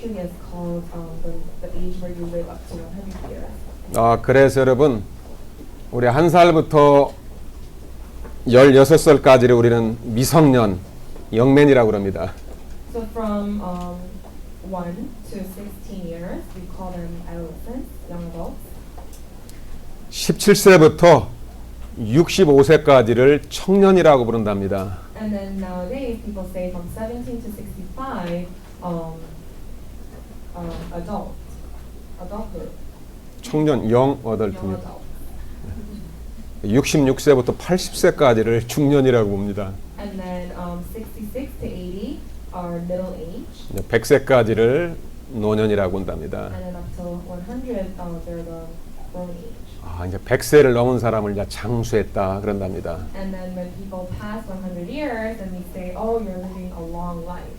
actually is called the age where you live up to 100 years. 그래서 여러분 우리 1살부터 16살까지를 우리는 미성년, 영맨이라고 그럽니다. So from 1 to 16 years, we call them adolescents, young adults. 17세부터 65세까지를 청년이라고 부른답니다. And then nowadays, people say from 17 to 65, adulthood. 청년, young adult. young adult. 66세부터 80세까지를 중년이라고 봅니다. And then 66 to 80 are middle age. 100세까지를 노년이라고 본답니다. And then up to 100, they're the grown age. 이제 100세를 넘은 사람을 이제 장수했다 그런답니다. And then when people pass 100 years, then we say, oh, you're living a long life.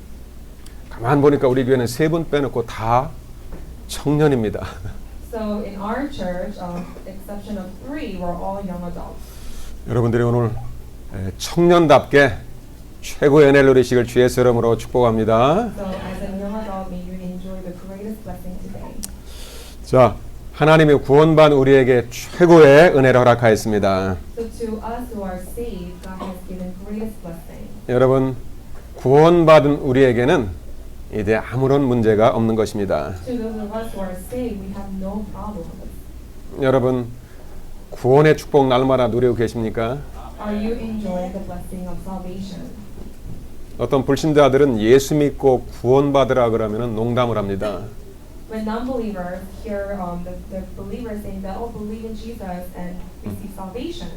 가만 보니까 우리 교회는 3분 빼놓고 다 청년입니다. So in our church, exception of 3, we're all young adults. 여러분들이 오늘 청년답게 최고의 은혜를 누리시길 주의 이름으로 축복합니다. So as a young adult, may you enjoy the greatest blessing today. 자, 하나님이 구원받은 우리에게 최고의 은혜를 허락하였습니다. So to us who are saved, God has given greatest blessing. 여러분, 구원받은 우리에게는 이제 아무런 문제가 없는 것입니다. To those of us who are saved, we have no problem with this. 여러분, 구원의 축복 날마다 누리고 계십니까? Are you enjoying the blessing of salvation? 어떤 불신자들은 예수 믿고 구원받으라 그러면 농담을 합니다. When non-believers hear the believers saying that, oh, believe in Jesus and receive salvation,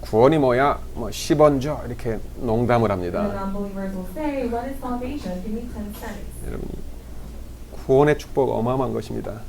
구원이 뭐야? 10원 줘 이렇게 농담을 the 합니다. non-believers will say, what is salvation? Give me 10 cents. 여러분, 구원의 축복 어마어마한 것입니다.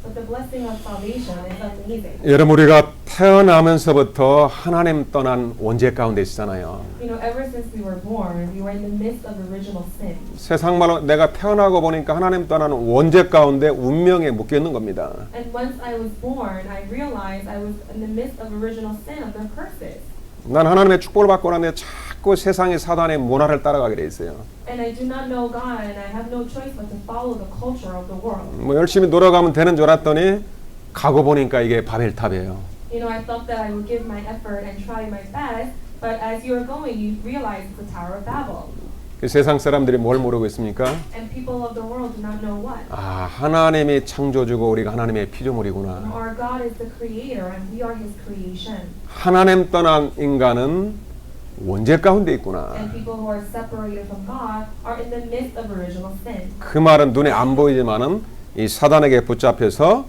But the blessing of salvation is amazing. 여러분, 우리가 태어나면서부터 하나님 떠난 원죄 가운데 있잖아요. You know, ever since we were born, we were in the midst of original sin. 세상말로 내가 태어나고 보니까 하나님 떠난 원죄 가운데 운명에 묶여 있는 겁니다. And once I was born, I realized I was in the midst of original sin, of the curses. 난 하나님의 축복을 받고 나는데 자꾸 세상의 사단의 문화를 따라가게 돼 있어요. And I do not know God, and I have no choice but to follow the culture of the world. 열심히 놀아가면 되는 줄 알았더니 가고 보니까 이게 바벨탑이에요. You know, I thought that I would give my effort and try my best, but as you are going, you realize it's the Tower of Babel. 세상 사람들이 뭘 모르고 있습니까? And people of the world do not know what. 하나님이 창조주고 우리가 하나님의 피조물이구나. Our God is the creator, and we are His creation. 하나님 떠난 인간은 원죄 가운데 있구나. And people who are separated from God are in the midst of original sin. 그 말은 눈에 안 보이지만은 이 사단에게 붙잡혀서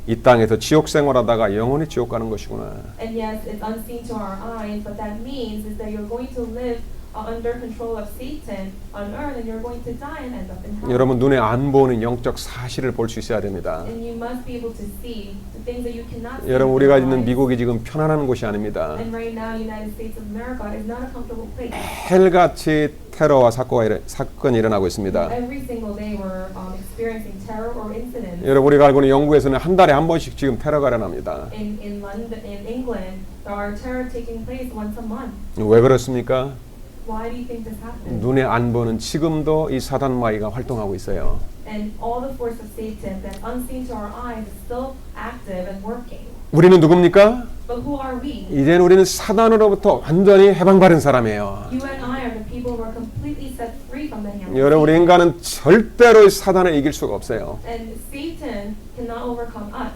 이 땅에서 지옥 생활하다가 영원히 지옥 가는 것이구나. And yes, it's unseen to our eyes, but that means is that you're going to live under control of Satan on earth, and you're going to die and end up in hell. 여러분, 눈에 안 보이는 영적 사실을 볼 수 있어야 됩니다. And you must be able to see the things that you cannot see. 여러분, with 우리가 your 있는 eyes. 미국이 지금 편안한 곳이 아닙니다. And right now, United States of America is not a comfortable place. 헬같이 테러와 사건이 일어나고 있습니다. Every single day, we're experiencing terror or incidents. 여러분, 우리가 알고 있는 영국에서는 한 달에 한 번씩 지금 테러가 일어납니다. In London, in England, there are terror taking place once a month. 왜 그렇습니까? Why do you think this happens? 눈에 안 보는 지금도 이 사단 마귀가 활동하고 있어요. And all the force of Satan that's unseen to our eyes is still active and working. 우리는 누굽니까? But who are we? 이제는 우리는 사단으로부터 완전히 해방받은 사람이에요. You and I are the people who are completely set free from the hand of 여러분, 우리 Satan. 인간은 절대로 이 사단을 이길 수가 없어요. And Satan cannot overcome us.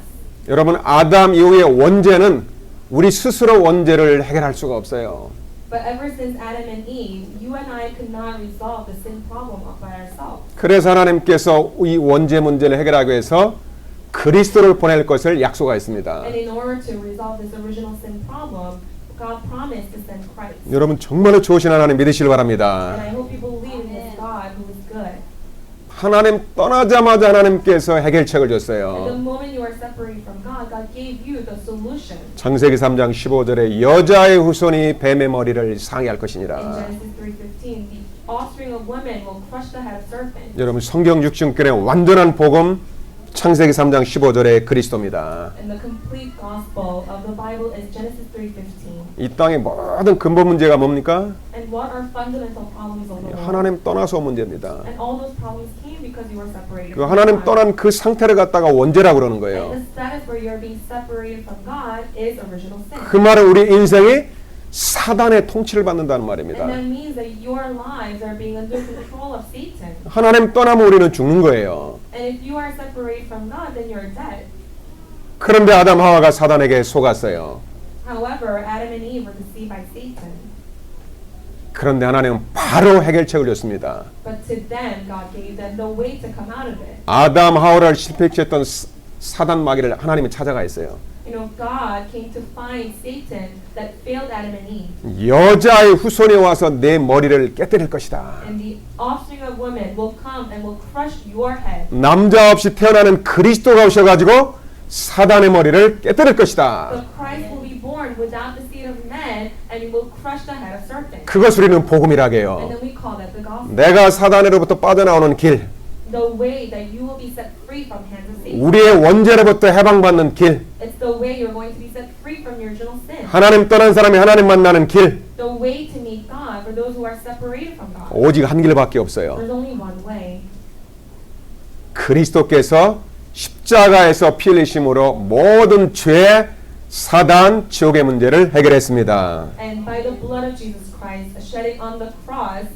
여러분, 아담 이후의 원죄는 우리 스스로 원죄를 해결할 수가 없어요. But ever since Adam and Eve, you and I could not resolve the sin problem by ourselves. 그래서 하나님께서 이 원죄 문제를 해결하기 위해서 그리스도를 보낼 것을 약속하였습니다. And in order to resolve this original sin problem, God promised to send Christ. 여러분, 정말로 좋으신 하나님 믿으시길 And 바랍니다. I hope you believe in this God who is good. 하나님 떠나자마자 하나님께서 해결책을 And the 줬어요. moment you are separated from God, God gave you the solution. 창세기 3장 15절에 여자의 후손이 뱀의 머리를 상해할 In 것이니라. Genesis 3:15, the offspring of women will crush the head of serpent. 여러분, 성경 6중권의 완전한 복음 창세기 3장 15절의 그리스도입니다. And the complete gospel of the Bible is Genesis 3:15. 이 땅의 모든 근본 문제가 뭡니까? And what are fundamental problems of the world? 하나님 떠나서 온 문제입니다. And all those problems came because you were separated 그 from 하나님 God. 떠난 그 상태를 갖다가 원죄라고 그러는 And 거예요. the status where you're being separated from God is original sin. 그 말은 우리 인생이 사단의 통치를 받는다는 And 말입니다. that means that your lives are being under control of Satan. 하나님 떠나면 우리는 죽는 거예요. And if you are separated from God, then you're dead. 그런데 아담 하와가 사단에게 속았어요. However, Adam and Eve were deceived by Satan. 그런데 하나님은 바로 해결책을 줬습니다. But to them, God gave them the way to come out of it. 아담 하와를 실패시켰던 사단 마귀를 하나님이 찾아가 있어요. You know, God came to find Satan that failed Adam and Eve. 여자의 후손이 와서 내 머리를 깨뜨릴 것이다. And the offspring of women will come and will crush your head. 남자 없이 태어나는 그리스도가 오셔가지고 사단의 머리를 깨뜨릴 것이다. So Christ will be born without the seed of man and he will crush the head of serpent. 그것을 우리는 복음이라고 And 해요. then we call that the gospel. 내가 사단으로부터 빠져나오는 길, The way that you will be set free from hands of Satan. 우리의 원죄로부터 해방받는 길, It's the way you're going to be set free from your original sin. 하나님 떠난 사람이 하나님 만나는 길, The way to meet God for those who are separated from God. 오직 한 길밖에 없어요. There's only one way. 그리스도께서 십자가에서 피 흘리심으로 모든 죄, 사단, 지옥의 문제를 해결했습니다. And by the blood of Jesus Christ shedding on the cross,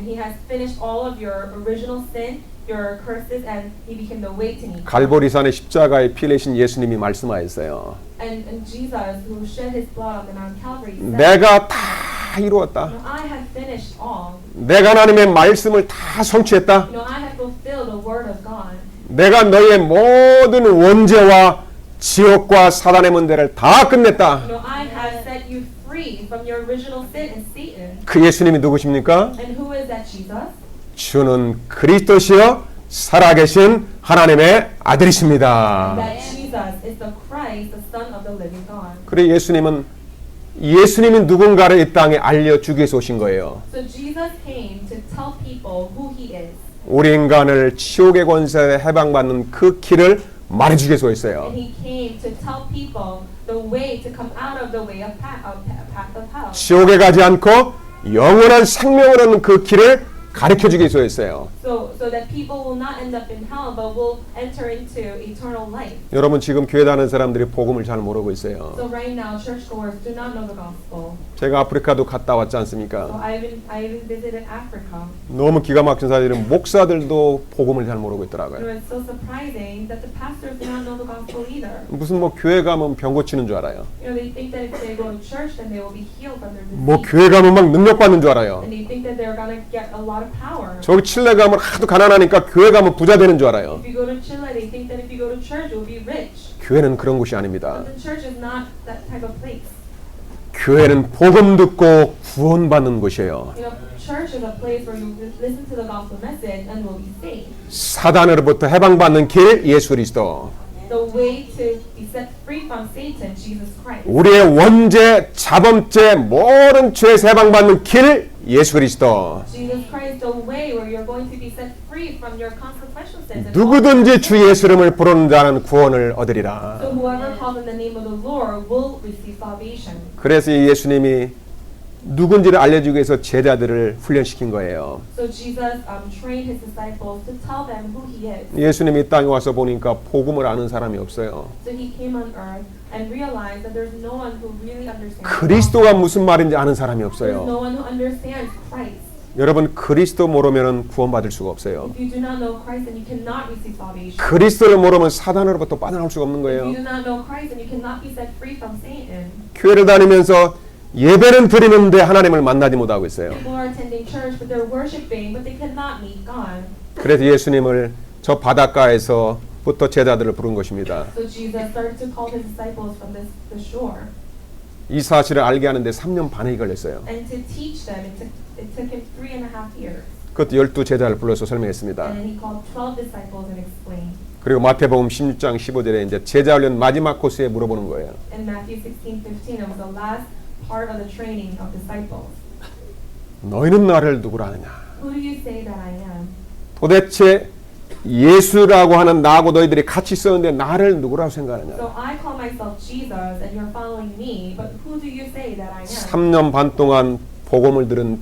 he has finished all of your original sin, your curses, and he became the way to meet God. 갈보리산의 십자가에 피 흘리신 예수님이 말씀하셨어요. And Jesus, who shed his blood on the Mount Calvary, said, 내가 다 이루었다. "You know, I have finished all. 내가 하나님의 말씀을 다 성취했다. You know, I have fulfilled the word of God. 내가 너의 모든 원죄와 지옥과 사단의 문제를 다 끝냈다. You know, I have set you free from your original sin and Satan." 그 예수님이 누구십니까? And who is that Jesus? 주는 그리스도시요 살아계신 하나님의 아들이십니다. That Jesus is the Christ, the Son of the living God. 그래 예수님이 누군가를 이 땅에 알려주기 위해서 오신 거예요. So Jesus came to tell people who he is. 우리 인간을 지옥의 권세에 해방받는 그 길을 말해주기 위해서 오셨어요. And he came to tell people the way to come out of the way of path of hell. 지옥에 가지 않고 영원한 생명을 얻는 그 길을 가르쳐주기 위해서 오셨어요. So that people will not end up in hell, but will enter into eternal life. 여러분 지금 교회 다니는 사람들이 복음을 잘 모르고 있어요. So right now, churchgoers do not know the gospel. 제가 아프리카도 갔다 왔지 So 않습니까? I even visited Africa. 너무 기가 막힌 사실은 목사들도 복음을 잘 모르고 You 있더라고요. know, it's so surprising that the pastors do not know the gospel either. 무슨 뭐 교회 가면 병 고치는 줄 알아요. You know, they think that if they go to church, then they will be healed from their 뭐 disease. 교회 가면 막 능력 받는 줄 알아요. And they think that they're gonna get a lot of power. 저기 칠레 가면 하도 가난하니까 교회 가면 부자 되는 줄 알아요. If you go to Chile, they think that if you go to church, you'll be rich. 교회는 그런 곳이 아닙니다. But the church is not that type of place. 교회는 복음 듣고 구원받는 곳이에요. You know, church is a place where you listen to the gospel message and will be saved. 사단으로부터 해방받는 길 예수 그리스도. The way to be set free from Satan, Jesus Christ. 우리의 원죄, 자범죄, 모든 죄에서 해방받는 길 예수 그리스도. Jesus Christ, the way where you're going to be set free from your consequential sins. and 누구든지 주 예수 이름을 부르는 자는 구원을 얻으리라. So whoever calls in the name of the Lord will receive salvation. 그래서 이 예수님이 누군지를 알려주기 위해서 제자들을 훈련시킨 거예요. So Jesus trained his disciples to tell them who he is. 예수님이 이 땅에 와서 보니까 복음을 아는 사람이 없어요. So he came on earth and realized that there's no one who really understands. 그리스도가 무슨 말인지 아는 사람이 There's 없어요. no one who understands Christ. 여러분 그리스도 모르면 구원받을 수가 없어요. If you do not know Christ, then you cannot receive salvation. 그리스도를 모르면 사단으로부터 빠져나올 수가 없는 If you 거예요. do not know Christ, then you cannot be set free from Satan. 교회를 다니면서 예배는 드리는데 하나님을 만나지 못하고 있어요. People are attending church, but they're worshiping, but they cannot meet God. 그래서 예수님을 저 바닷가에서부터 제자들을 부른 것입니다. So Jesus started to call his disciples from the shore. 이 사실을 알게 하는데 3년 반이 걸렸어요. And to teach them, it took him 3.5 years. 그것도 12제자를 불러서 설명했습니다. And then he called 12 disciples and explained. 그리고 마태복음 16장 15절에 이제 제자 훈련 마지막 코스에 물어보는 거예요. In Matthew 16:15, it was the last part of the training of disciples. 너희는 나를 누구라 하느냐? Who do you say that I am? 도대체 예수라고 하는 나하고 너희들이 같이 있었는데 나를 누구라고 생각하느냐? So I call myself Jesus and you're following me, but who do you say that I am? 3년 반 동안 복음을 들은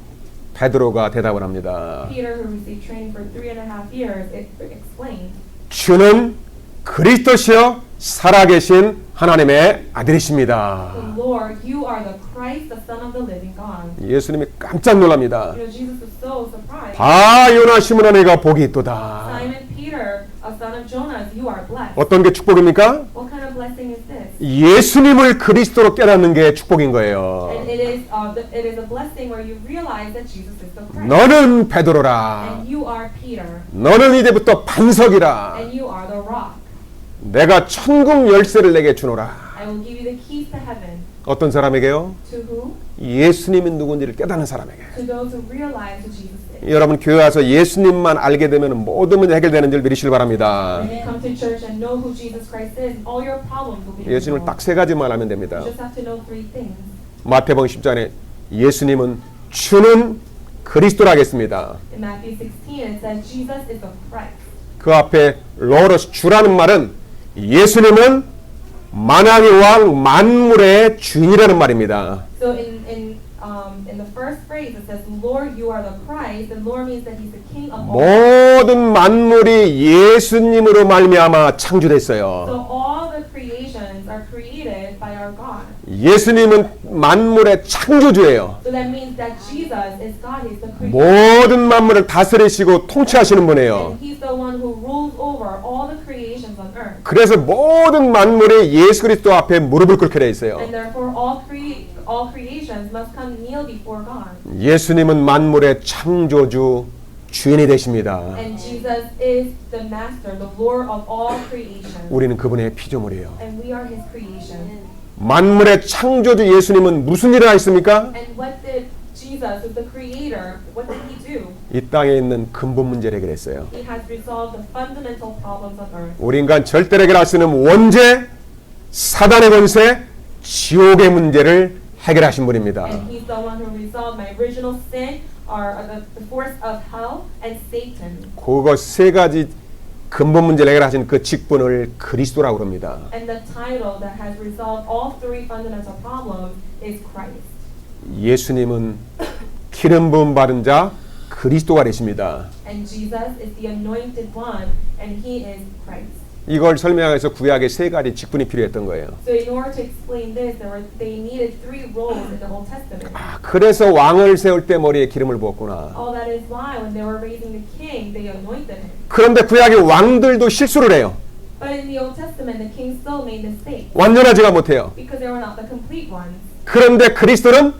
베드로가 대답을 합니다. Peter, who received training for 3.5 years, explained, 주는 그리스도시요 살아계신 하나님의 아들이십니다. Lord, you are the Christ, the Son of the living God. 예수님이 깜짝 놀랍니다. Jesus was so surprised. 다 요나 시므나 내가 복이 있도다. Simon Peter, a son of Jonas, you are blessed. 어떤 게 축복입니까? What kind of blessing is this? 예수님을 그리스도로 깨닫는 게 축복인 거예요. And it is a blessing where you realize that Jesus is the Christ. 너는 베드로라. And you are Peter. 너는 이제부터 반석이라. And you are the rock. 내가 천국 열쇠를 내게 주노라. I will give you the keys to heaven. 어떤 사람에게요? To who? 예수님이 누군지를 깨닫는 사람에게. To those who realize who Jesus is. 여러분 교회 와서 예수님만 알게 되면 모든 문제 해결되는 줄 믿으시길 바랍니다. When you come to church and know who Jesus Christ is, all your problems will be 예수님을 resolved. 딱 세 가지만 알면 됩니다. You just have to know 3 things. 마태복음 10장에 예수님은 주는 그리스도라 하겠습니다. In Matthew 16, it says Jesus is the Christ. 그 앞에 로러스 주라는 말은 예수님은 만왕의 왕 만물의 주인이라는 말입니다. So in the first phrase it says, Lord, you are the Christ, and Lord means that He's the King of all. 모든 만물이 예수님으로 말미암아 So 창조됐어요. all the creations are created by our God. 예수님은 만물의 창조주예요. So that means that Jesus is God, He's the creator. 모든 만물을 다스리시고 통치하시는 분이에요. And He's the one who rules over all the creations on earth. 그래서 모든 만물이 예수 그리스도 앞에 무릎을 꿇게 돼 있어요. And therefore all creations must come kneel before God. 예수님은 만물의 창조주 주인이 되십니다. And Jesus is the master, the Lord of all creation. 우리는 그분의 피조물이에요. And we are His creation. 만물의 창조주 예수님은 무슨 일을 하셨습니까? And what did Jesus, who's the creator, what did He do? 이 땅에 있는 근본 문제를 해결했어요. He has resolved the fundamental problems on earth. 우리 인간 절대로 해결할 수 있는 원죄, 사단의 권세, 지옥의 문제를 해결하신 분입니다. And He's the one who resolved my original sin, or the force of hell, and Satan. 그거 세 가지 근본 문제를 해결하신 그 직분을 그리스도라고 합니다. And the title that has resolved all 3 fundamental problems is Christ. 예수님은 기름 부음 받은 자 그리스도가 되십니다. And Jesus is the anointed one, and He is Christ. 이걸 설명하기 위해서 구약에 세 가지 직분이 필요했던 거예요. So in order to explain this, they needed 3 roles in the Old Testament. 그래서 왕을 세울 때 머리에 기름을 부었구나. All that is why when they were raising the king, they anointed him. 그런데 구약의 왕들도 실수를 해요. But in the Old Testament, the king still made mistakes 완전하지가 못해요. because they were not the complete ones. 그런데 그리스도는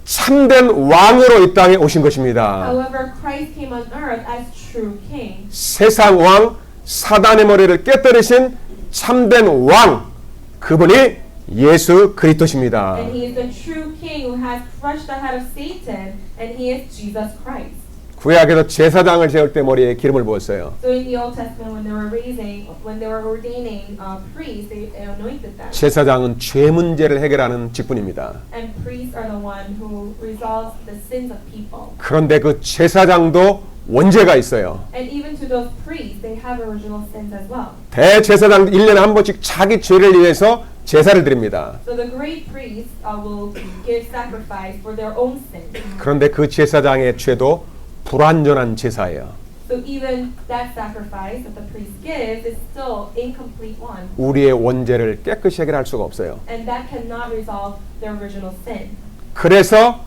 참된 왕으로 이 땅에 오신 것입니다. However, Christ came on earth as true king. 세상 왕 사단의 머리를 깨뜨리신 참된 왕 그분이 예수 그리스도십니다. And He is the true king who has crushed the head of Satan, and He is Jesus Christ. 구약에서 제사장을 세울 때 머리에 기름을 부었어요. So in the Old Testament, when they were ordaining priests, they anointed them. 제사장은 죄 문제를 해결하는 직분입니다. And priests are the one who resolves the sins of people. 그런데 그 제사장도 원죄가 있어요. And even to those priests, they have original sins as well. 대제사장 1년에 한 번씩 자기 죄를 위해서 제사를 드립니다. So the great priests will give sacrifice for their own sins. 그런데 그 제사장의 죄도 불완전한 제사예요. So even that sacrifice that the priest gives is still incomplete one. 우리의 원죄를 깨끗이 해결할 수가 없어요. And that cannot resolve their original sin. 그래서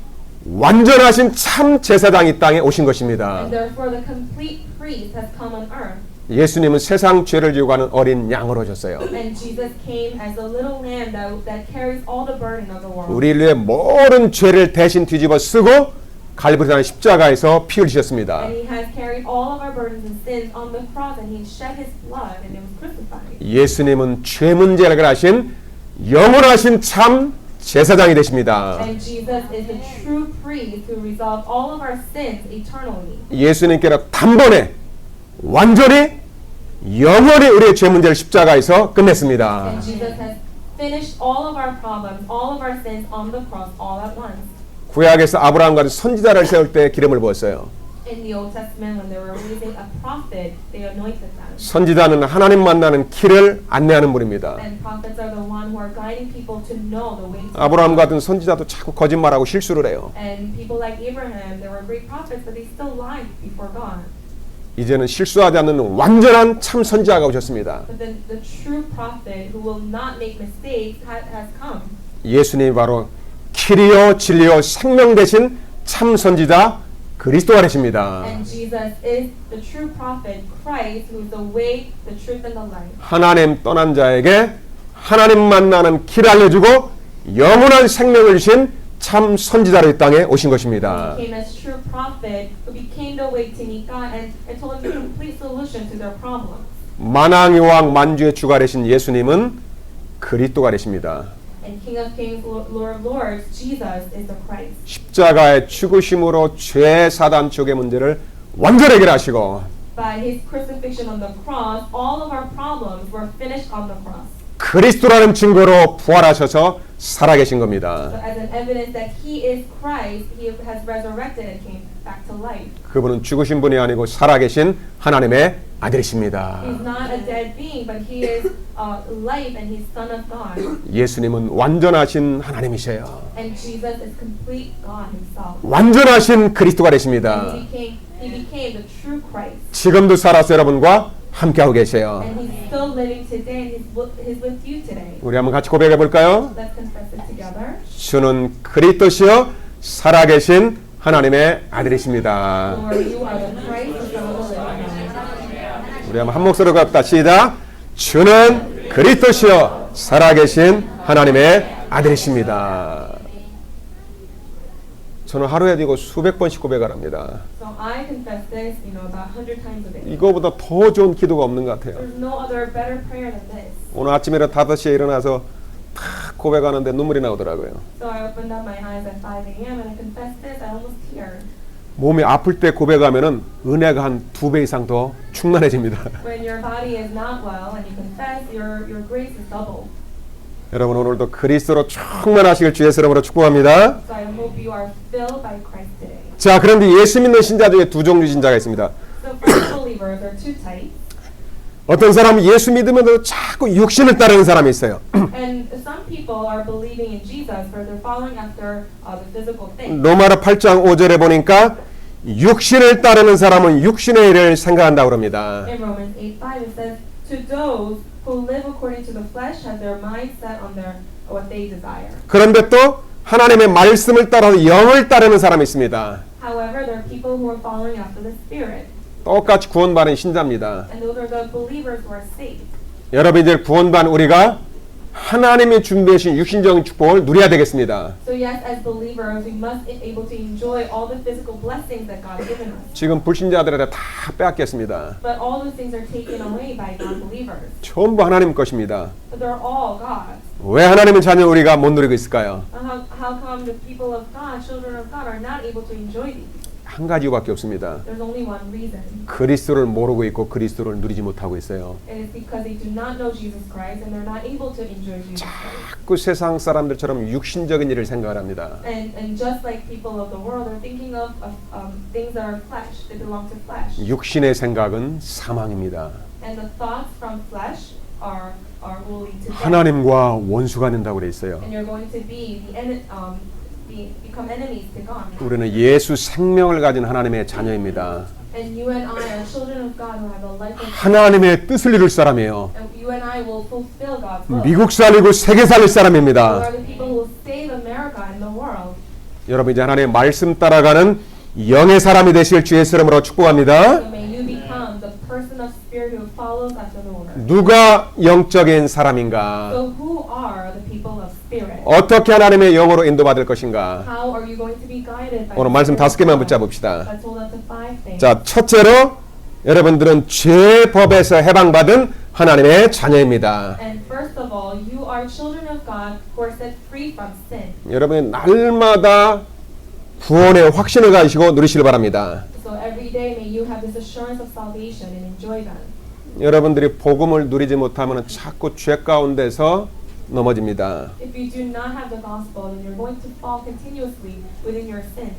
완전하신 참 제사장이 이 땅에 오신 것입니다. And therefore the complete priest has come on earth. 예수님은 세상 죄를 지고 가는 어린 양으로 오셨어요. And Jesus came as a little lamb that carries all the burden of the world. 우리를 위해 모든 죄를 대신 뒤집어 쓰고 갈보리산 십자가에서 피 흘리셨습니다. And He has carried all of our burdens and sins on the cross, and He shed His blood, and He was crucified. 예수님은 죄 문제를 해결하신 영원하신 참 제사장이 되십니다. And Jesus is the true priest who resolved all of our sins eternally. 예수님께서 단번에 완전히 영원히 우리의 죄 문제를 십자가에서 끝냈습니다. And Jesus has finished all of our problems, all of our sins on the cross, all at once. 구약에서 아브라함과 선지자를 세울 때 기름을 부었어요. In the Old Testament, when they were raising a prophet, they anointed them. 선지자는 하나님 만나는 길을 안내하는 분입니다. And prophets are the one who are guiding people to know the way to 아브라함 God. 같은 선지자도 자꾸 거짓말하고 실수를 해요. And people like Abraham, they were great prophets, but they still lied before God. 이제는 실수하지 않는 완전한 참 선지자가 오셨습니다. But then the true prophet who will not make mistakes has come. 예수님이 바로 길이요 진리요 생명 되신 참 선지자 그리스도가 되십니다. And Jesus is the true prophet, Christ, who is the way, the truth, and the life. 하나님 떠난 자에게 하나님 만나는 길을 알려주고 영원한 생명을 주신 참 선지자로 이 땅에 오신 것입니다. He came as true prophet who became the way to meet God and told them the complete solution to their problems. 만왕의 왕 만주의 주가 되신 예수님은 그리스도가 되십니다. And King of Kings, Lord of Lords, Jesus is the Christ. 십자가의 죽으심으로 죄 사단 쪽의 문제를 완전히 해결하시고 By His crucifixion on the cross, all of our problems were finished on the cross. 그리스도라는 증거로 부활하셔서 살아계신 So 겁니다. as an evidence that He is Christ, He has resurrected and came back to life. 그분은 죽으신 분이 아니고 살아계신 하나님의 아들이십니다. He's not a dead being, but He is life and He's Son of God. 예수님은 완전하신 하나님이세요. And Jesus is complete God Himself. 완전하신 그리스도가 되십니다. And He became the true Christ. 지금도 살아서 여러분과 함께하고 계세요. And He's still living today and He's with you today. 우리 한번 같이 고백해 볼까요? Let's confess it together. 주는 그리스도시요 살아계신 하나님의 아들이십니다. Lord, you are the Christ, the Son of the living God. 우리 한번 한 목소리로 갑시다. 시작. 주는 그리스도시요 살아계신 하나님의 아들이십니다. 저는 하루에 이거 수백 번씩 고백을 합니다. So I confess this, about 100 times a day. 이거보다 더 좋은 기도가 없는 것 같아요. There's no other better prayer than this. 오늘 아침에 5시에 일어나서 탁 고백하는데 눈물이 나오더라고요. So I opened up my eyes at 5 a.m. and I confessed this. I almost teared. 몸이 아플 때 고백하면은 은혜가 한 2배 이상 더 충만해집니다. When your body is not well and you confess, your grace is doubled. 여러분 오늘도 그리스도로 충만하시길 주의 이름으로 축복합니다. So I hope you are filled by Christ today. 자, 그런데 예수 믿는 신자 중에 두 종류 신자가 있습니다. So first believers are two types. 어떤 사람은 예수 믿으면서 자꾸 육신을 따르는 사람이 있어요. And some people are believing in Jesus, but they're following after the physical things. 로마서 8장 5절에 보니까 육신을 따르는 사람은 육신의 일을 생각한다고 합니다. In Romans 8:5 it says, "To those who live according to the flesh have their mind set on what they desire." 그런데 또 하나님의 말씀을 따라서 영을 따르는 사람이 있습니다. However, there are people who are following after the Spirit, 똑같이 구원받은 신자입니다. and those are the believers who are saved. 여러분 이제 구원받은 우리가 하나님이 준비하신 육신적인 축복을 누려야 되겠습니다. So yes, as believers, we must be able to enjoy all the physical blessings that God has given us. 지금 불신자들한테 다 빼앗겼습니다. But all those things are taken away by non-believers. 전부 하나님 것입니다. But they're all God's. 왜 하나님의 자녀 우리가 못 누리고 있을까요? How come the people of God, children of God, are not able to enjoy these? 한 가지밖에 없습니다. There's only one reason. 그리스도를 모르고 있고 그리스도를 누리지 못하고 있어요. It is because they do not know Jesus Christ and they're not able to enjoy Jesus Christ. 자꾸 세상 사람들처럼 육신적인 일을 생각을 합니다. And just like people of the world are thinking of things that are flesh, that belong to flesh. 육신의 생각은 사망입니다. And the thoughts from flesh are will lead to death. 하나님과 원수가 된다고 돼 있어요. And you're going to be become enemies to God. 우리는 예수 생명을 가진 하나님의 자녀입니다. And you and I are children of God who have a life of 하나님의 뜻을 이룰 사람이에요. and you and I will fulfill God's will. 미국 살리고 세계 살릴 We 사람입니다. are the people who will save America and the world. 여러분 이제 하나님의 말씀 따라가는 영의 사람이 되실 주의 이름으로 축복합니다. So may you become the person of spirit who follows after the word. 누가 영적인 사람인가? So who are the people of spirit? 어떻게 하나님의 영으로 인도받을 것인가? How are you going to be guided by 오늘 the 말씀 Spirit 5개만 of God? 붙잡읍시다. Let's hold on to 5 things. 자, 첫째로 여러분들은 죄 법에서 해방받은 하나님의 자녀입니다. And first of all, you are children of God who are set free from sin. 여러분이 날마다 구원의 확신을 가지시고 누리시길 바랍니다. So every day may you have this assurance of salvation and enjoy them. 여러분들이 복음을 누리지 못하면 자꾸 죄 가운데서 넘어집니다. If you do not have the gospel, then you're going to fall continuously within your sins.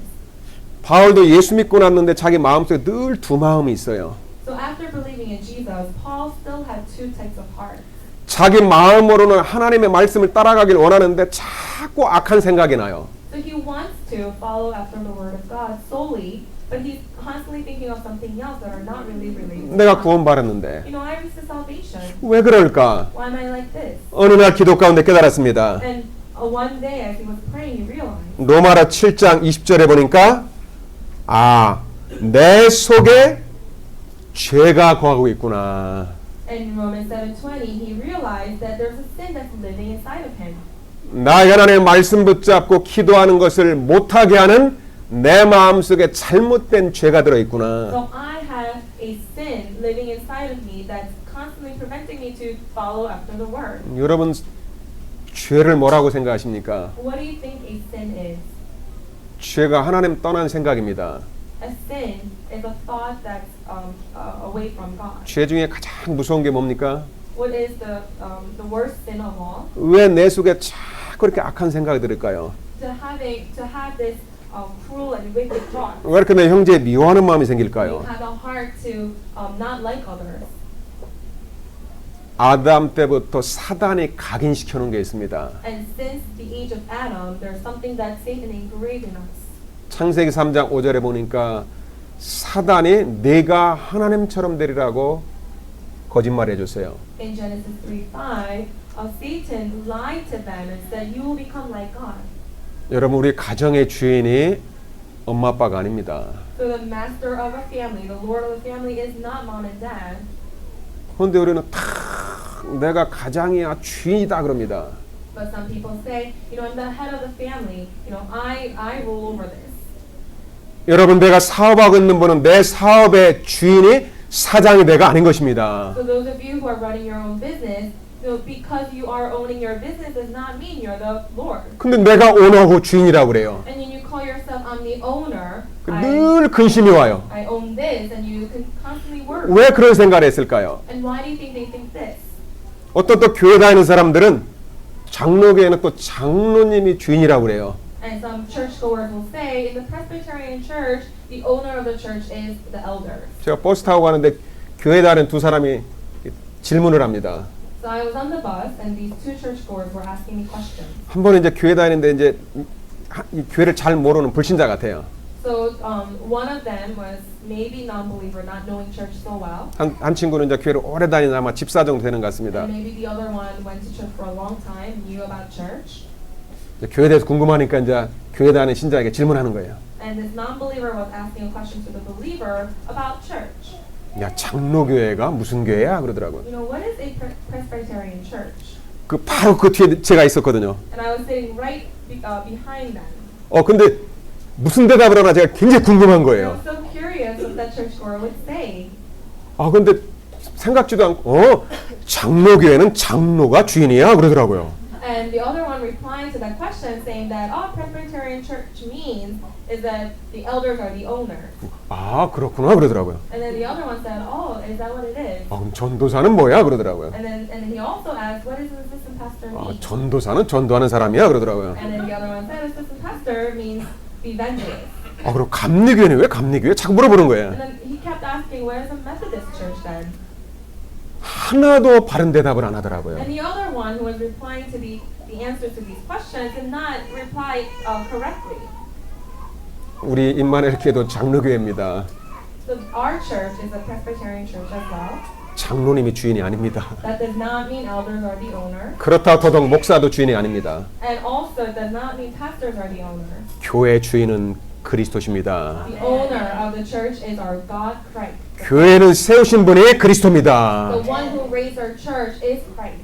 바울도 예수 믿고 났는데 자기 마음속에 늘 두 마음이 있어요. So after believing in Jesus, Paul still had two types of heart. 자기 마음으로는 하나님의 말씀을 따라가길 원하는데 자꾸 악한 생각이 나요. So he wants to follow after the word of God solely, but he's constantly thinking of something else that are not really related to 내가 God. 구원받았는데 You know, I received salvation. 왜 그럴까? Why am I like this? 어느 날 기도 가운데 깨달았습니다. And one day as he was praying, he realized. 로마라 7장 20절에 보니까 내 속에 죄가 거하고 있구나. And in Romans 7:20, he realized that there's a sin that's living inside of him. 나의 하나님의 말씀 붙잡고 기도하는 것을 못하게 하는 내 마음속에 잘못된 죄가 들어있구나. So I have a sin living inside of me that's constantly preventing me to follow after the word. 여러분 죄를 뭐라고 생각하십니까? What do you think a sin is? 죄가 하나님 떠난 생각입니다. A sin is a thought that's away from God. 죄 중에 가장 무서운 게 뭡니까? What is the worst sin of all? 왜 내 속에 자꾸 이렇게 악한 생각이 들을까요? To have this cruel and wicked thought. 왜 이렇게 내 형제 미워하는 마음이 You 생길까요? have a heart to not like others. 아담 때부터 사단이 각인시켜 놓은 게 있습니다. And since the age of Adam, there's something that Satan engraved in us. 창세기 3장 5절에 보니까 사단이 네가 하나님처럼 되리라고 거짓말해 줬어요. In Genesis 3:5, Satan lied to them and said, "You will become like God." 여러분 우리 가정의 주인이 엄마 아빠가 아닙니다. So the master of a family, the lord of a family, is not mom and dad. 그런데 우리는 다 내가 가장이야 주인이다 그럽니다. But some people say, I'm the head of the family. I rule over this. 여러분 내가 사업하고 있는 분은 내 사업의 주인이 사장이 내가 아닌 것입니다. So those of you who are running your own business, because you are owning your business does not mean you're the lord. 근데 내가 오너고 주인이라고 그래요. And then you call yourself, I'm the owner. 늘 근심이 와요. I own this, and you can constantly worry. 왜 그런 생각을 했을까요? And why do you think they think this? 어떤 또 교회 다니는 사람들은 장로교회는 또 장로님이 주인이라고 그래요. And some churchgoers will say, in the Presbyterian church, the owner of the church is the elders. 제가 버스 타고 가는데 교회 다니는 두 사람이 질문을 합니다. So I was on the bus, and these two churchgoers were asking me questions. 한 번은 이제 교회 다니는데 이제 이 교회를 잘 모르는 불신자 같아요. So one of them was maybe non-believer, not knowing church so well. 한 친구는 이제 교회를 오래 다니는 아마 집사 정도 되는 것 같습니다. And maybe the other one went to church for a long time, knew about church. 이제 교회에 대해서 궁금하니까 이제 교회 다니는 신자에게 질문하는 거예요. And this non-believer was asking a question to the believer about church. 야 장로교회가 무슨 교회야 그러더라고요. What is a Presbyterian church? 그 바로 그 뒤에 제가 있었거든요. And I was sitting right behind them. 근데 무슨 대답을 하나 제가 굉장히 궁금한 I 거예요. was so curious what that churchgoer would say. 근데 생각지도 않고 장로교회는 장로가 주인이야 그러더라고요. And the other one replying to that question saying that Presbyterian church means is that the elders are the owners. 그렇구나 그러더라고요. And then the other one said, is that what it is? 그럼 전도사는 뭐야 그러더라고요. And then he also asked, what does an assistant pastor mean? 전도사는 전도하는 사람이야 그러더라고요. And then the other one said, assistant pastor means evangelist. 그럼 감리교회는 왜 감리교회? 자꾸 물어보는 거예요. And then he kept asking, where's a Methodist church then? 하나도 바른 대답을 안 하더라고요. And the other one who was replying to the answers to these questions did not reply correctly. 우리 임마누엘 교회도 장로교회입니다. So our church is a Presbyterian church as well. 장로님이 주인이 아닙니다. That does not mean elders are the owner. 그렇다고 더더욱 목사도 주인이 아닙니다. And also it does not mean pastors are the owner. 교회 주인은 그리스도십니다. The owner of the church is our God Christ. 교회는 세우신 분이 그리스도입니다. The one who raised our church is Christ.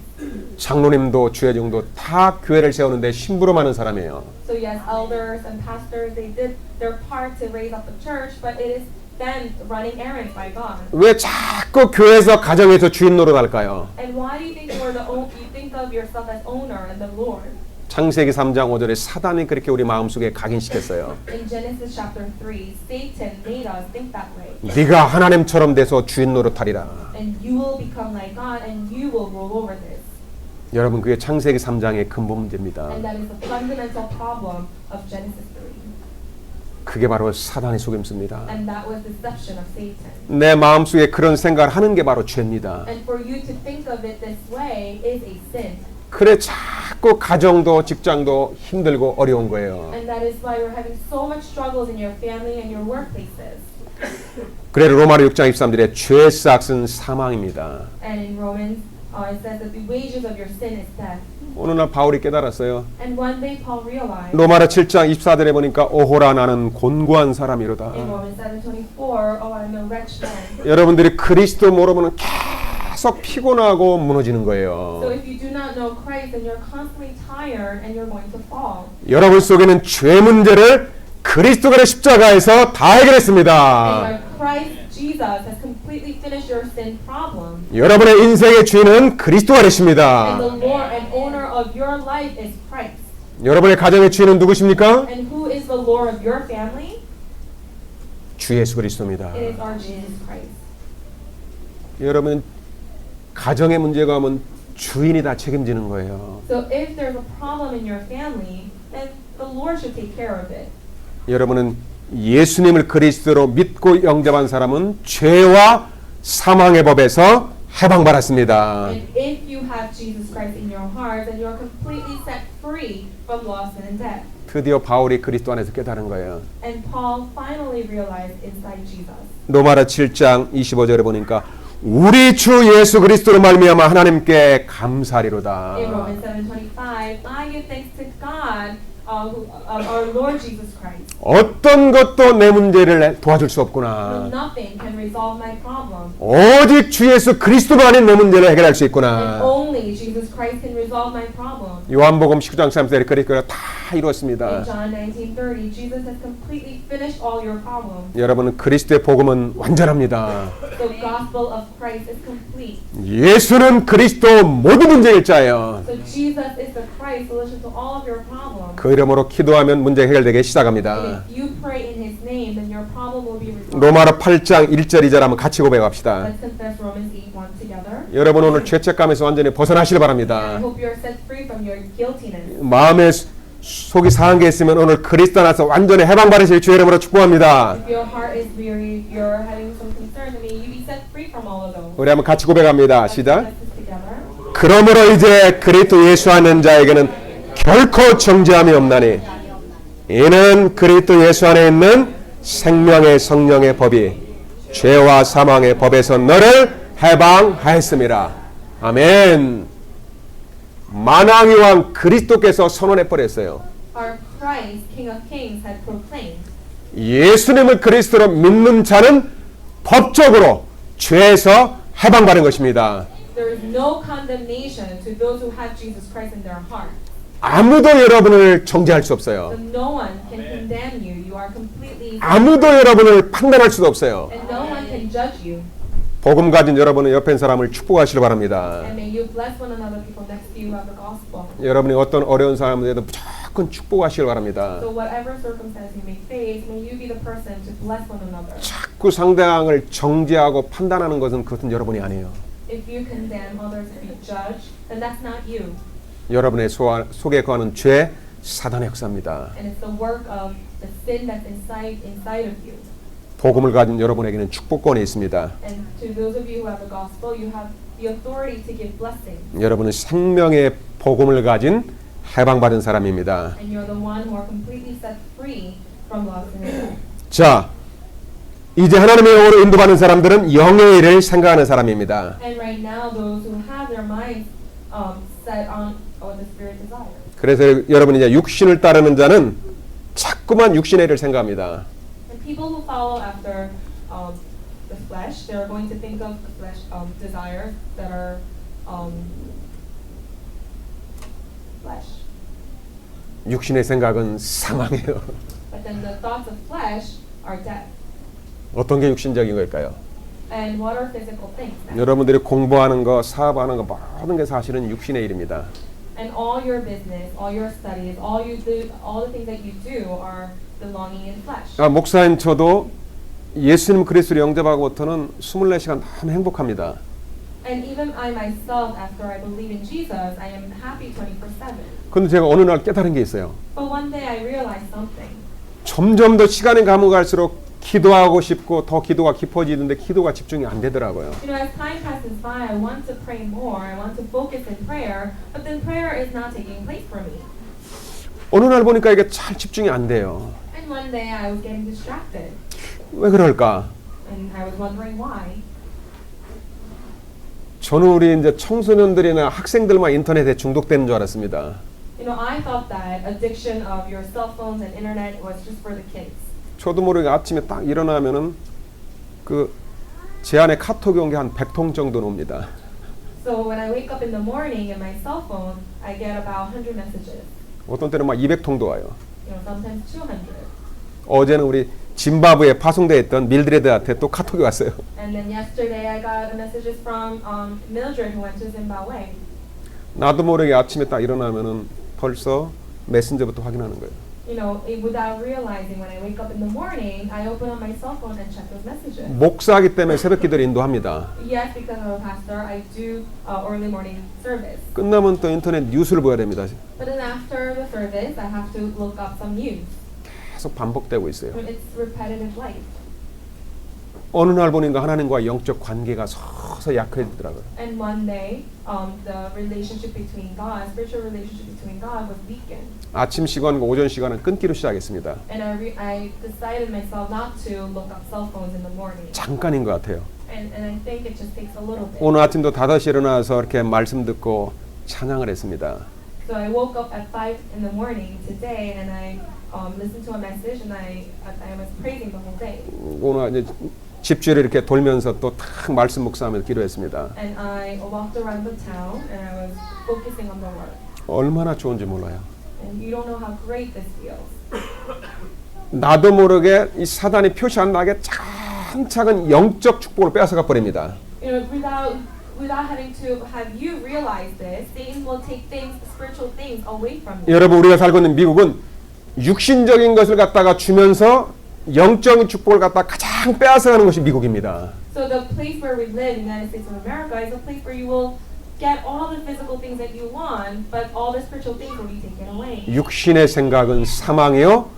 장로님도 주회장도 다 교회를 세우는데 심부름하는 사람이에요. So yes, elders and pastors, they did their part to raise up the church, but it is them running errands by God. 왜 자꾸 교회에서 가정에서 주인 노릇할까요? And why do you think you think of yourself as owner and the Lord? 창세기 3장 5절에 사단이 그렇게 우리 마음속에 각인시켰어요. In Genesis chapter 3, Satan made us think that way. 네가 하나님처럼 돼서 주인 노릇하리라. And you will become like God, and you will rule over this. 여러분 그게 창세기 3장의 근본 문제입니다. And that is the fundamental problem of Genesis 3. 그게 바로 사단의 속임수입니다. And that was deception of Satan. 내 마음속에 그런 생각을 하는 게 바로 죄입니다. And for you to think of it this way is a sin. 그래 자꾸 가정도 직장도 힘들고 어려운 거예요. And that is why you're having so much struggles in your family and your workplaces. 그래 로마서 6장 23절에 죄의 싹은 사망입니다. And in Romans, it says that the wages of your sin is death. 어느 날 바울이 깨달았어요. And one day Paul realized 로마서 7장 24절에 보니까 오호라 나는 곤고한 사람이로다. in Romans 7:24, oh, I'm a wretched man. 여러분들이 그리스도 모르면 계속 피곤하고 무너지는 So 거예요. if you do not know Christ, then you're constantly tired and you're going to fall. 여러분 속에는 죄 문제를 그리스도의 십자가에서 다 And 해결했습니다. by Christ Jesus has completely finished your sin problem. 여러분의 인생의 주인은 그리스도가 And 되십니다. the Lord and owner of your life is Christ. 여러분의 가정의 주인은 누구십니까? And who is the Lord of your family? 주 예수 그리스도입니다. It is our Jesus Christ. 여러분 가정의 문제가 오면 주인이 다 책임지는 거예요. So if there's a problem in your family, then the Lord should take care of it. 여러분은 예수님을 그리스도로 믿고 영접한 사람은 죄와 사망의 법에서 해방받았습니다. And if you have Jesus Christ in your heart, then you are completely set free from loss and death. 드디어 바울이 그리스도 안에서 깨달은 거예요. And Paul finally realized inside Jesus. 로마서 7장 25절에 보니까 우리 주 예수 그리스도로 말미암아 하나님께 감사리로다. In Romans 7:25, I give thanks to God, our Lord Jesus Christ. 어떤 것도 내 문제를 도와줄 수 For 없구나. nothing can resolve my problem. 오직 주 예수 그리스도가 아닌 내 문제를 해결할 수 And 있구나. only Jesus Christ can resolve my problem. 요한복음 19장 3절에 그리스도가 다 In 이루었습니다. John 19:30, Jesus has completely finished all your problems. 여러분 그리스도의 복음은 완전합니다. The gospel of Christ is complete. 예수는 그리스도 모든 문제의 일자예요. So Jesus is the Christ solution to all of your problems. 그 이름으로 기도하면 문제 해결되기 And 시작합니다. if you pray in His name, then your problem will be resolved. 로마서 8장 1절 2절 한번 같이 고백합시다. Let's confess Romans 8:1 together. 여러분 오늘 죄책감에서 완전히 벗어나시길 I 바랍니다. hope you are set free from your guiltiness. 마음에 속이 상한 게 있으면 오늘 그리스도 안에서 완전히 해방받으실 주의 이름으로 축복합니다. If your heart is weary, if you're having some concerns, may you be set free from all of those. 우리 한번 같이 고백합니다. Let's 시작. confess this together. 그러므로 이제 그리스도 예수 안에 자에게는 결코 정죄함이 없나니 이는 그리스도 예수 안에 있는 생명의 성령의 법이 죄와 사망의 법에서 너를 해방하였습니다. 아멘. 만왕의 왕 그리스도께서 선언해 버렸어요. Our Christ, King of Kings, had proclaimed, 예수님을 그리스도로 믿는 자는 법적으로 죄에서 해방받은 것입니다. there is no condemnation to those who have Jesus Christ in their heart. 아무도 여러분을 정죄할 수 없어요. So no one can condemn you. You are completely, 아무도 여러분을 판단할 수도 없어요. and no one can judge you. 복음 가진 여러분은 옆에 있는 사람을 축복하시길 바랍니다. And may you bless one another, people next to you who have the gospel. 여러분이 어떤 어려운 상황에도 무조건 축복하시길 바랍니다. So whatever circumstance you may face, may you be the person to bless one another. 자꾸 상대방을 정죄하고 판단하는 것은 그것은 여러분이 아니에요. If you condemn others to be judged, then that's not you. 여러분의 속에 거하는 죄, 사단의 역사입니다. And it's the work of the sin that's inside of you. 복음을 가진 여러분에게는 축복권이 있습니다. And to those of you who have the gospel, you have the authority to give blessing. 여러분은 생명의 복음을 가진 해방받은 사람입니다. And you're the one who are completely set free from loss and sin. 자, 이제 하나님의 영으로 인도받는 사람들은 영의 일을 생각하는 사람입니다. And right now, those who have their minds set on what the Spirit desires. 그래서 여러분이 이제 육신을 따르는 자는 자꾸만 육신의 일을 생각합니다. And people who follow after the flesh, they're going to think of the flesh desires that are flesh. 육신의 생각은 사망이에요. But then the thoughts of flesh are death. 어떤 게 육신적인 걸까요? And what are physical things? Then? 여러분들이 공부하는 거, 사업하는 거 모든 게 사실은 육신의 일입니다. And all your business, all your studies, all you do, all the things that you do are belonging in flesh. 목사인 저도 예수님 그리스도를 영접하고부터는 24시간 너무 행복합니다. And even I myself, after I believe in Jesus, I am happy 24/7. 근데 제가 어느 날 깨달은 게 있어요. But one day I realized something. 점점 더 시간이 가면 갈수록 기도하고 싶고 더 기도가 깊어지는데 기도가 집중이 안 되더라고요. You know, as time passes by, I want to pray more. I want to focus in prayer, but then prayer is not taking place for me. 어느 날 보니까 이게 잘 집중이 안 돼요. And one day I was getting distracted, 왜 그럴까? and I was wondering why. 저는 우리 이제 청소년들이나 학생들만 인터넷에 중독되는 줄 알았습니다. You know, I thought that addiction of your cell phones and internet was just for the kids. 저도 모르게 아침에 딱 일어나면은 그 제 안에 카톡이 온 게 한 100통 정도는 옵니다. So when I wake up in the morning in my cell phone, I get about 100 messages. 어떤 때는 막 200통도 와요. You know, sometimes 200. 어제는 우리 짐바브웨에 파송되어 있던 밀드레드한테 또 카톡이 왔어요. And then yesterday I got messages from Mildred who went to Zimbabwe. 나도 모르게 아침에 딱 일어나면은 벌써 메신저부터 확인하는 거예요. You know, without realizing, when I wake up in the morning, I open up my cell phone and check those messages. 목사이기 때문에 새벽 기도를 인도합니다. Yes, because I'm a pastor, I do early morning service. 끝나면 또 인터넷 뉴스를 보야 됩니다. But then after the service, I have to look up some news. 계속 반복되고 있어요. It's repetitive life. 어느 날 보니까 하나님과 영적 관계가 서서 약해지더라고요. And one day, the relationship between God, spiritual relationship between God was weakened. 아침 시간과 오전 시간은 끊기로 시작했습니다. And I decided myself not to look up cell phones in the morning. 잠깐인 것 같아요. And I think it just takes a little bit. 오늘 아침도 5시 일어나서 이렇게 말씀 듣고 찬양을 했습니다. So I woke up at 5 in the morning today, and I listened to a message, and I was praising the whole day. 오늘 이제 집주를 이렇게 돌면서 또 탁 말씀 묵상하면서 기도했습니다. And I walked around the town, and I was focusing on the word. 얼마나 좋은지 몰라요. And you don't know how great this feels. 나도 모르게 이 사단이 표시 안 나게 차근차근 영적 축복을 빼앗아가 버립니다. You know, without having to have you realize this, Satan will take things, spiritual things, away from you. 여러분, 우리가 살고 있는 미국은 육신적인 것을 갖다가 주면서 영적인 축복을 갖다 가장 빼앗아가는 것이 미국입니다. So the place where we live, United States of America, is a place where you will get all the physical things that you want, but all the spiritual things will be taken away. 육신의 생각은 사망이요,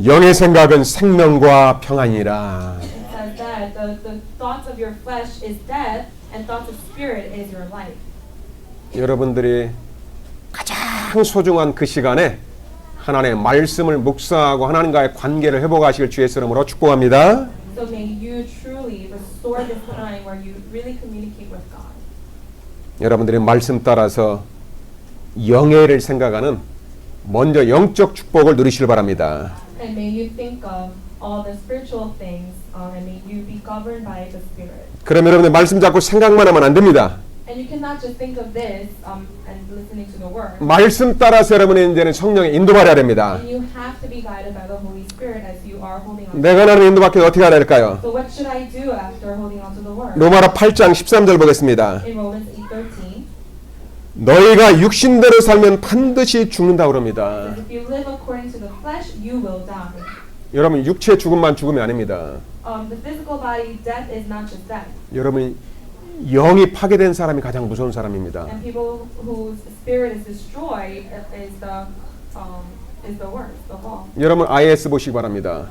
영의 생각은 생명과 평안이라. It says that the thoughts of your flesh is death, and thoughts of spirit is your life. 여러분들이 가장 소중한 그 시간에 하나님의 말씀을 묵상하고 하나님과의 관계를 회복하시길 주의 이름으로 축복합니다. So may you truly restore this time where you really communicate with God. 여러분들이 말씀 따라서 영예를 생각하는 먼저 영적 축복을 누리시길 바랍니다. And may you think of all the spiritual things, and may you be governed by the Spirit. 그럼 여러분들 말씀 잡고 생각만 하면 안 됩니다. And you cannot just think of this and listening to the word. 말씀 따라서 여러분이 이제는 성령의 인도받아야 됩니다. And you have to be guided by the Holy Spirit as you are holding on. 내가 나는 인도받기 어떻게 해야 될까요? So what should I do after holding on to the word? 로마서 8장 13절 보겠습니다. In Romans 8:13, 너희가 육신대로 살면 반드시 죽는다 그럽니다. says, if you live according to the flesh, you will die. 여러분, 육체의 죽음만 죽음이 아닙니다. The physical body death is not just death. 여러분, 영이 파괴된 사람이 가장 무서운 사람입니다. And people whose spirit is destroyed is the worst of all. 여러분, IS 보시기 바랍니다.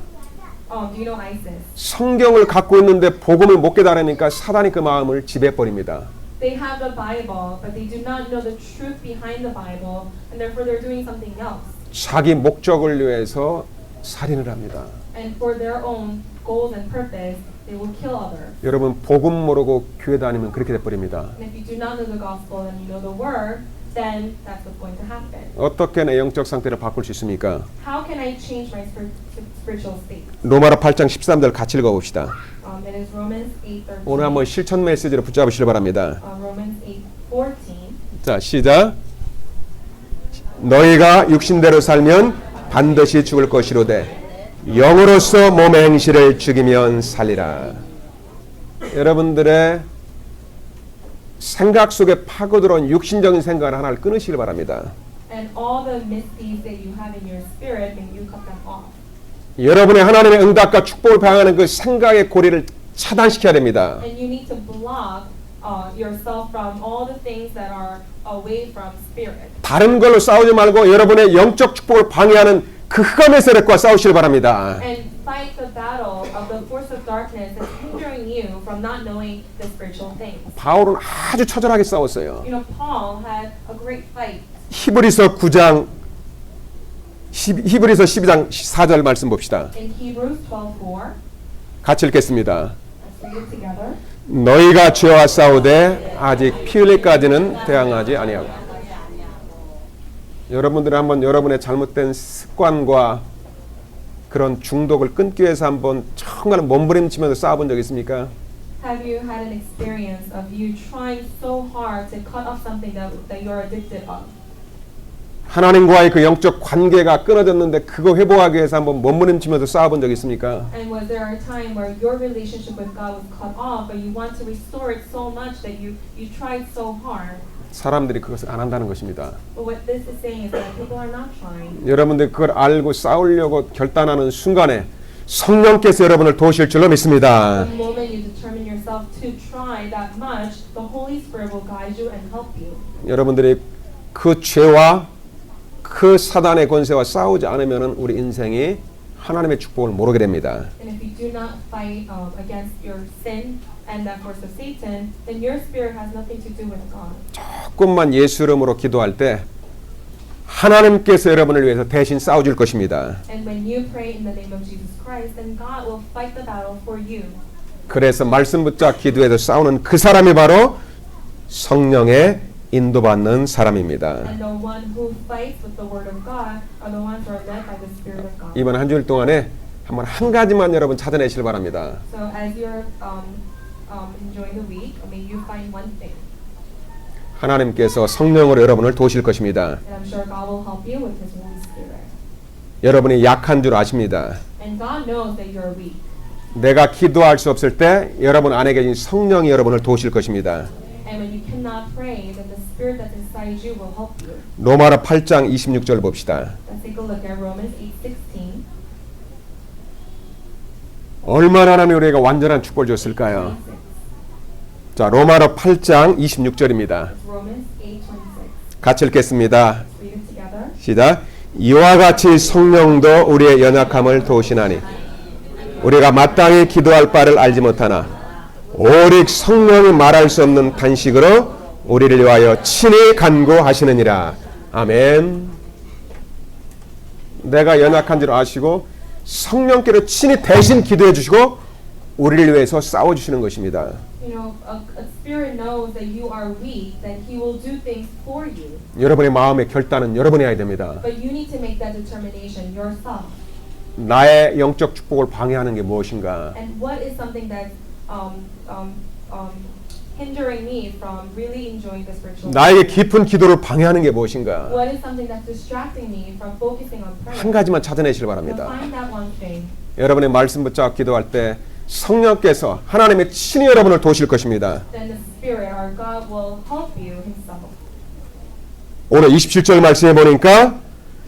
Do you know ISIS? 성경을 갖고 있는데 복음을 못 깨달으니까 사단이 그 마음을 지배해버립니다. They have the Bible, but they do not know the truth behind the Bible, and therefore they're doing something else. 자기 목적을 위해서 살인을 합니다. And for their own goals and purpose, they will kill others. 여러분, 복음 모르고 교회 다니면 그렇게 돼버립니다. And if you do not know the gospel and you know the word, then that's what's going to happen. 어떻게 내 영적 상태를 바꿀 수 있습니까? How can I change my spiritual state? 로마서 8장 13절 같이 읽어봅시다. It is Romans 8:13. 오늘 한번 실천 메시지를 붙잡으시길 바랍니다. Romans 8:14. 자, 시작. 너희가 육신대로 살면 반드시 죽을 것이로되 영으로서 몸의 행실을 죽이면 살리라. 여러분들의 생각 속에 파고들어온 육신적인 생각을 하나를 끊으시길 바랍니다. And all the misdeeds that you have in your spirit, may you cut them off. 여러분의 하나님의 응답과 축복을 방해하는 그 생각의 고리를 차단시켜야 됩니다. And you need to block yourself from all the things that are away from spirit. 다른 걸로 싸우지 말고 여러분의 영적 축복을 방해하는 그 흑암의 세력과 싸우시길 바랍니다. And fight the battle of the force of darkness that's hindering you from not knowing the spiritual things. 바울은 아주 처절하게 싸웠어요. You know, Paul had a great fight. 히브리서 12장 4절 말씀 봅시다. In Hebrews 12:4, 같이 읽겠습니다. let's read it together. 너희가 죄와 싸우되 아직 피 흘릴까지는 대항하지 아니하고. 여러분들은 한번 여러분의 잘못된 습관과 그런 중독을 끊기 위해서 한번 정말 몸부림치면서 싸워본 적 있습니까? Have you had an experience of you trying so hard to cut off something that you're addicted of? 하나님과의 그 영적 관계가 끊어졌는데 그거 회복하기 위해서 한번 몸부림치면서 싸워본 적 있습니까? And was there a time where your relationship with God was cut off, but you want to restore it so much that you tried so hard? 사람들이 그것을 안 한다는 것입니다. But what this is saying is that people are not trying. 여러분들 그걸 알고 싸우려고 결단하는 순간에 성령께서 여러분을 도우실 줄로 믿습니다. The moment you determine yourself to try that much, the Holy Spirit will guide you and help you. 여러분들이 그 죄와 그 사단의 권세와 싸우지 않으면 우리 인생이 하나님의 축복을 모르게 됩니다. And if you do not fight against your sin and that force of Satan, then your spirit has nothing to do with God. 조금만 예수 이름으로 기도할 때 하나님께서 여러분을 위해서 대신 싸워줄 것입니다. And when you pray in the name of Jesus Christ, then God will fight the battle for you. 그래서 말씀 붙잡 기도해서 싸우는 그 사람이 바로 성령의 인도받는 사람입니다. And the one who fights with the word of God are the ones who are led by the Spirit of God. 이번 한 주일 동안에 한번 한 가지만 여러분 찾아내시길 바랍니다. So as you're enjoying the week, may you find one thing. 하나님께서 성령으로 여러분을 도우실 것입니다. And I'm sure God will help you with His Holy Spirit. 여러분이 약한 줄 아십니다. And God knows that you're weak. 내가 기도할 수 없을 때 여러분 안에 계신 성령이 여러분을 도우실 것입니다. And when you cannot pray, then the Spirit that's inside you will help you. 로마서 8장 26절 봅시다. Let's take a look at Romans 8:16. 얼마나 하나님이 우리에게 완전한 축복을 줬을까요? 자, 로마서 8장 26절입니다. It's Romans 8:26. 같이 읽겠습니다. Let's read it together. 시작. 이와 같이 성령도 우리의 연약함을 도우시나니 우리가 마땅히 기도할 바를 알지 못하나 오직 성령이 말할 수 없는 탄식으로 우리를 위하여 친히 간구하시느니라. 아멘. 내가 연약한 줄 아시고 성령께로 친히 대신 기도해 주시고 우리를 위해서 싸워 주시는 것입니다. You know, a spirit knows that you are weak, that He will do things for you. 여러분의 마음의 결단은 여러분이 해야 됩니다. But you need to make that determination yourself. 나의 영적 축복을 방해하는 게 무엇인가? And what is something that's hindering me from really enjoying the spiritual 나에게 깊은 기도를 방해하는 게 무엇인가? What is something that's distracting me from focusing on prayer? 한 가지만 찾아내시길 Now 바랍니다. find that one thing. 여러분의 말씀 붙잡아 기도할 때 성령께서 하나님의 친히 여러분을 도우실 것입니다. Then the Spirit, our God, will help you Himself. 오늘 27절 말씀해 보니까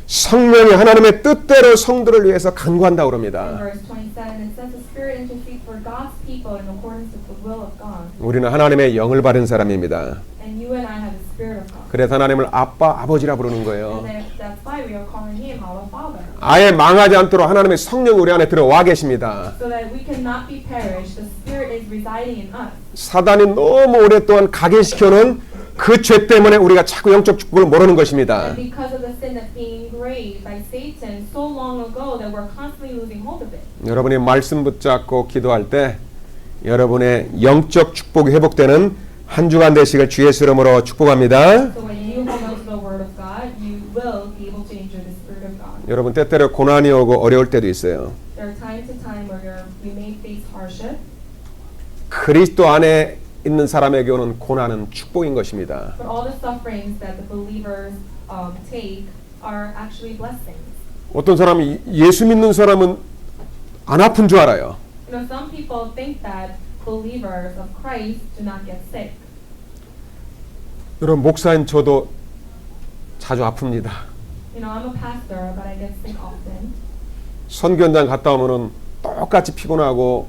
성령이 하나님의 뜻대로 성도를 위해서 간구한다고 In 그럽니다. verse 27, it says the Spirit intercedes for God's people in accordance with the will of God. 우리는 하나님의 영을 받은 사람입니다. And you and I have the Spirit of God. 그래서 하나님을 아빠, 아버지라 부르는 거예요. And that's why we are calling Him our Father. 아예 망하지 않도록 하나님의 성령 우리 안에 들어와 계십니다. So that we cannot be perished, the Spirit is residing in us. 사단이 너무 오랫동안 각인시켜놓은 그 죄 때문에 우리가 자꾸 영적 축복을 모르는 것입니다. And because of the sin that's being engraved by Satan so long ago that we're constantly losing hold of it. 여러분이 말씀 붙잡고 기도할 때 여러분의 영적 축복이 회복되는 한 주간 되시길 주의 이름으로 축복합니다. So when you hold on to the Word of God, you will be able to enjoy the Spirit of God. 여러분 때때로 고난이 오고 어려울 때도 있어요. There are time to time where we may face hardship. 그리스도 안에 있는 사람에게 오는 고난은 축복인 것입니다. But all the sufferings that the believers take are actually blessings. 어떤 사람이 예수 믿는 사람은 안 아픈 줄 알아요. You know, some people think that believers of Christ do not get sick. 여러분 목사인 저도 자주 아픕니다. You know, I'm a pastor, but I get sick often. 선교 현장 갔다 오면은 똑같이 피곤하고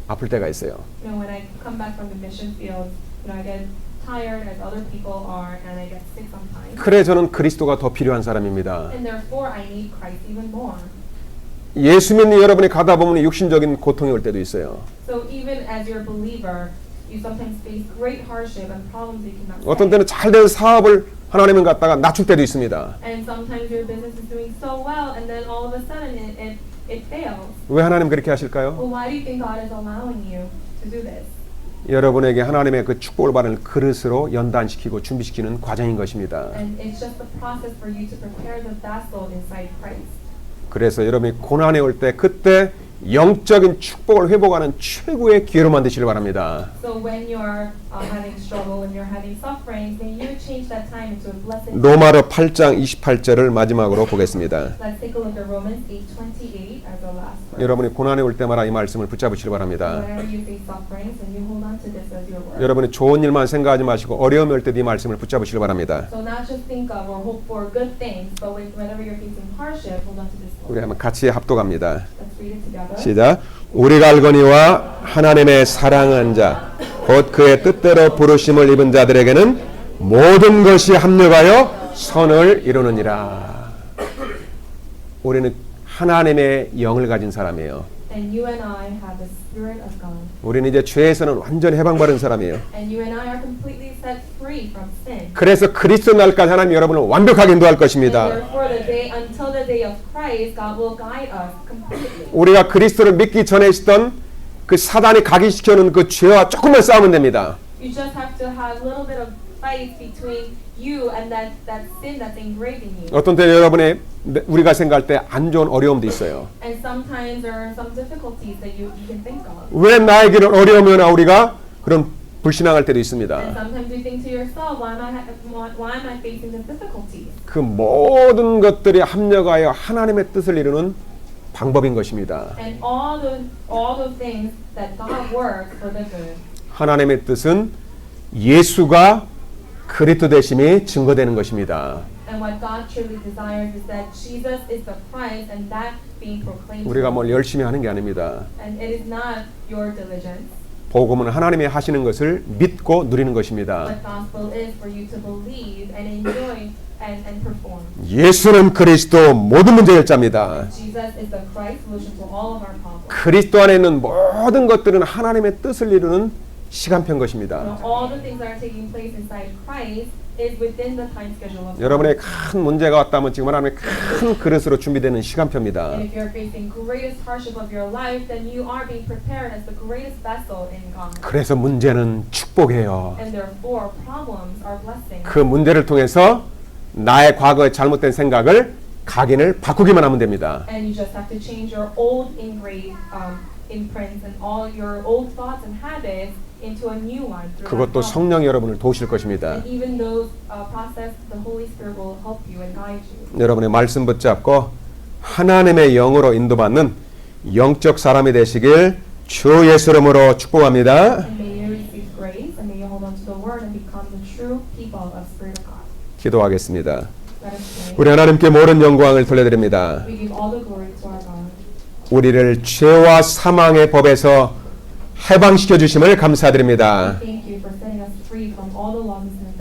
아플 때가 있어요. You know, when I come back from the mission field, you know, I get tired as other people are, and I get sick sometimes. 그래 저는 그리스도가 더 필요한 사람입니다. And therefore, I need Christ even more. 예수 믿는 여러분이 가다 보면 육신적인 고통이 올 때도 있어요. So even as your believer, you sometimes face great hardship and problems that you cannot 어떤 say. 때는 잘 된 사업을 하나님은 갖다가 낮출 때도 있습니다. And sometimes your business is doing so well, and then all of a sudden it fails. 왜 하나님 그렇게 하실까요? Well, why do you think God is allowing you to do this? 여러분에게 하나님의 그 축복을 받을 그릇으로 연단시키고 준비시키는 과정인 것입니다. And it's just the process for you to prepare the vessel inside Christ. 그래서 여러분이 고난에 올 때 그때 영적인 축복을 회복하는 최고의 기회로 만드시길 바랍니다. So when you're having struggle, when you're having sufferings, may you change that time into a blessed. 로마서 8장 28절을 마지막으로 보겠습니다. Let's take a look at Romans 8:28 as our last verse. 여러분이 고난에 올 때마다 이 말씀을 붙잡으시길 바랍니다. Whenever you face sufferings, and you hold on to this as your word. 여러분이 좋은 일만 생각하지 마시고 어려움이 올 때 이 말씀을 붙잡으시길 바랍니다. So not just think of or hope for good things, but whenever you're facing hardship, hold on to this 우리 word. 한번 같이 합독합니다. Let's read it together. 시작. 우리가 알거니와 하나님의 사랑한 자, 곧 그의 뜻대로 부르심을 입은 자들에게는 모든 것이 합력하여 선을 이루느니라. 우리는 하나님의 영을 가진 사람이에요. And you and I have the Spirit of God. 우리는 이제 죄에서는 완전히 해방받은 사람이에요. And you and I are completely set free from sin. 그래서 그리스도 날까지 하나님 여러분을 완벽하게 인도할 And 것입니다. therefore, until the day of Christ, God will guide us completely. 우리가 그리스도를 믿기 전에 있었던 그 사단이 각인시켜놓은 그 죄와 조금만 싸우면 됩니다. You just have to have a little bit of fight between you and that sin that's engraved in you. 어떤 때 여러분의 우리가 생각할 때 안 좋은 어려움도 있어요. And sometimes there are some difficulties that you can think of. 왜 나에게는 어려움이 오나 우리가 그런 불신앙할 때도 있습니다. And sometimes you think to yourself, why am I facing these difficulties? 그 모든 것들이 합력하여 하나님의 뜻을 이루는 방법인 것입니다. And all those things that God works for the good. 하나님의 뜻은 예수가 그리스도 되심이 증거되는 것입니다. And what God truly desires is that Jesus is the Christ, and that being proclaimed. 우리가 뭘 열심히 하는 게 아닙니다. And it is not your diligence. 복음은 하나님이 하시는 것을 믿고 누리는 것입니다. What gospel is for you to believe and enjoy and perform. 예수는 그리스도 모든 문제 해결자입니다. Jesus is the Christ solution to all of our problems. 그리스도 안에 있는 모든 것들은 하나님의 뜻을 이루는 시간표인 것입니다. All the things that are taking place inside Christ is within the time schedule of God. 여러분의 큰 문제가 왔다면 지금 하나님의 큰 그릇으로 준비되는 시간표입니다. And if you're facing greatest hardship of your life, then you are being prepared as the greatest vessel in God. 그래서 문제는 축복이에요. And therefore, problems are blessings. 그 문제를 통해서 나의 과거의 잘못된 생각을 각인을 바꾸기만 하면 됩니다. And you just have to change your old engraved imprints and all your old thoughts and habits into a new one. through that 그것도 process. 성령이 여러분을 도우실 것입니다. And even those process, the Holy Spirit will help you and guide you. 여러분의 말씀 붙잡고 하나님의 영으로 인도받는 영적 사람이 되시길 주 예수 이름으로 축복합니다. And may you receive grace, and may you hold on to the Word and become the true people of Spirit of God. 기도하겠습니다. Let us pray. 우리 하나님께 모든 영광을 돌려드립니다. We give all the glory to our God. 우리를 죄와 사망의 법에서 해방시켜 주심을 감사드립니다. Thank you for setting us free from all the laws and